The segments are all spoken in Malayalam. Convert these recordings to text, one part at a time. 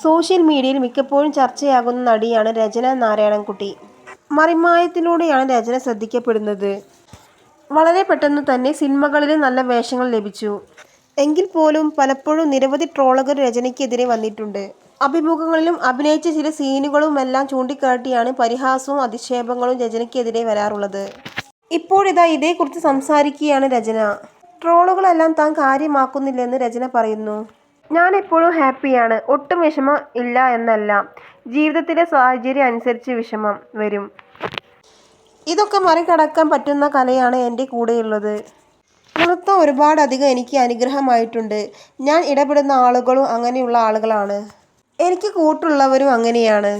സോഷ്യൽ മീഡിയയിൽ മിക്കപ്പോഴും ചർച്ചയാകുന്ന നടിയാണ് രചന നാരായണൻകുട്ടി. മറിമായത്തിലൂടെയാണ് രചന ശ്രദ്ധിക്കപ്പെടുന്നത്. വളരെ പെട്ടെന്ന് തന്നെ സിനിമകളിലും നല്ല വേഷങ്ങൾ ലഭിച്ചു. എങ്കിൽ പോലും പലപ്പോഴും നിരവധി ട്രോളുകൾ രചനയ്ക്കെതിരെ വന്നിട്ടുണ്ട്. അഭിമുഖങ്ങളിലും അഭിനയിച്ച ചില സീനുകളുമെല്ലാം ചൂണ്ടിക്കാട്ടിയാണ് പരിഹാസവും അധിക്ഷേപങ്ങളും രചനയ്ക്കെതിരെ വരാറുള്ളത്. ഇപ്പോഴിതാ ഇതേക്കുറിച്ച് സംസാരിക്കുകയാണ് രചന. ട്രോളുകളെല്ലാം താൻ കാര്യമാക്കുന്നില്ലെന്ന് രചന പറയുന്നു. ഞാൻ എപ്പോഴും ഹാപ്പിയാണ്. ഒട്ടും വിഷമം ഇല്ല എന്നല്ല. ജീവിതത്തിലെ സാഹചര്യം അനുസരിച്ച് വിഷമം വരും. ഇതൊക്കെ മറികടക്കാൻ പറ്റുന്ന കലയാണ് എൻ്റെ കൂടെയുള്ളത്. നൃത്തം ഒരുപാടധികം എനിക്ക് അനുഗ്രഹമായിട്ടുണ്ട്. ഞാൻ ഇടപെടുന്ന ആളുകളും അങ്ങനെയുള്ള ആളുകളാണ്. എനിക്ക് കൂട്ടുള്ളവരും അങ്ങനെയാണ്.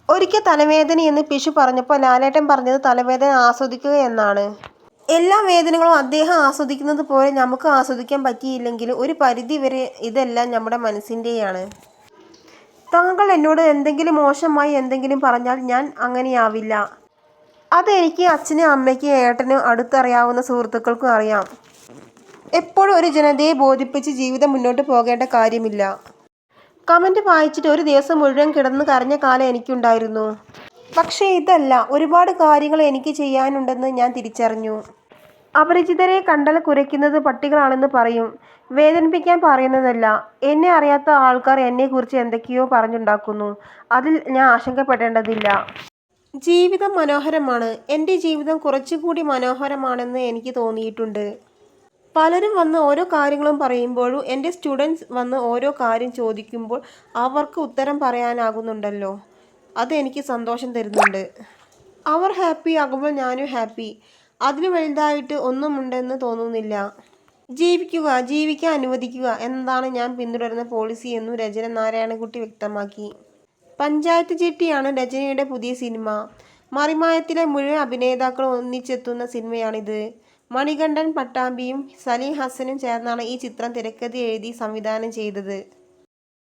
ഒരിക്കൽ തലവേദനയെന്ന് പിഷു പറഞ്ഞപ്പോൾ ലാലേട്ടൻ പറഞ്ഞത് തലവേദന ആസ്വദിക്കുക എന്നാണ്. എല്ലാ വേദനകളും അദ്ദേഹം ആസ്വദിക്കുന്നത് പോലെ നമുക്ക് ആസ്വദിക്കാൻ പറ്റിയില്ലെങ്കിലും ഒരു പരിധി വരെ ഇതെല്ലാം നമ്മുടെ മനസ്സിൻ്റെയാണ്. താങ്കൾ എന്നോട് എന്തെങ്കിലും മോശമായി എന്തെങ്കിലും പറഞ്ഞാൽ ഞാൻ അങ്ങനെയാവില്ല. അത് എനിക്ക് അച്ഛനും അമ്മയ്ക്കും ഏട്ടനും അടുത്തറിയാവുന്ന സുഹൃത്തുക്കൾക്കും അറിയാം. എപ്പോഴും ഒരു ജനതയെ ബോധിപ്പിച്ച് ജീവിതം മുന്നോട്ട് പോകേണ്ട കാര്യമില്ല. കമന്റ് വായിച്ചിട്ട് ഒരു ദിവസം മുഴുവൻ കിടന്ന് കരഞ്ഞ കാലം എനിക്കുണ്ടായിരുന്നു. പക്ഷേ ഇതല്ല, ഒരുപാട് കാര്യങ്ങൾ എനിക്ക് ചെയ്യാനുണ്ടെന്ന് ഞാൻ തിരിച്ചറിഞ്ഞു. അപരിചിതരെ കണ്ടാൽ കുരയ്ക്കുന്നത് പട്ടികളാണെന്ന് പറയും. വേദനിപ്പിക്കാൻ പറയുന്നതല്ല. എന്നെ അറിയാത്ത ആൾക്കാർ എന്നെക്കുറിച്ച് എന്തൊക്കെയോ പറഞ്ഞുണ്ടാക്കുന്നു. അതിൽ ഞാൻ ആശങ്കപ്പെടേണ്ടതില്ല. ജീവിതം മനോഹരമാണ്. എൻ്റെ ജീവിതം കുറച്ചുകൂടി മനോഹരമാണെന്ന് എനിക്ക് തോന്നിയിട്ടുണ്ട്. പലരും വന്ന് ഓരോ കാര്യങ്ങളും പറയുമ്പോഴും എൻ്റെ സ്റ്റുഡൻസ് വന്ന് ഓരോ കാര്യം ചോദിക്കുമ്പോൾ അവർക്ക് ഉത്തരം പറയാനാകുന്നുണ്ടല്ലോ, അത് എനിക്ക് സന്തോഷം തരുന്നുണ്ട്. അവർ ഹാപ്പി ആകുമ്പോൾ ഞാനും ഹാപ്പി. അതിന് വലുതായിട്ട് ഒന്നുമുണ്ടെന്ന് തോന്നുന്നില്ല. ജീവിക്കുക, ജീവിക്കാൻ അനുവദിക്കുക എന്നതാണ് ഞാൻ പിന്തുടരുന്ന പോളിസി എന്നും രചന നാരായണൻകുട്ടി വ്യക്തമാക്കി. പഞ്ചായത്ത് ചിട്ടിയാണ് രചനയുടെ പുതിയ സിനിമ. മറിമായത്തിലെ മുഴുവൻ അഭിനേതാക്കളും ഒന്നിച്ചെത്തുന്ന സിനിമയാണിത്. മണികണ്ഠൻ പട്ടാമ്പിയും സലീം ഹസനും ചേർന്നാണ് ഈ ചിത്രം തിരക്കഥ എഴുതി സംവിധാനം ചെയ്തത്.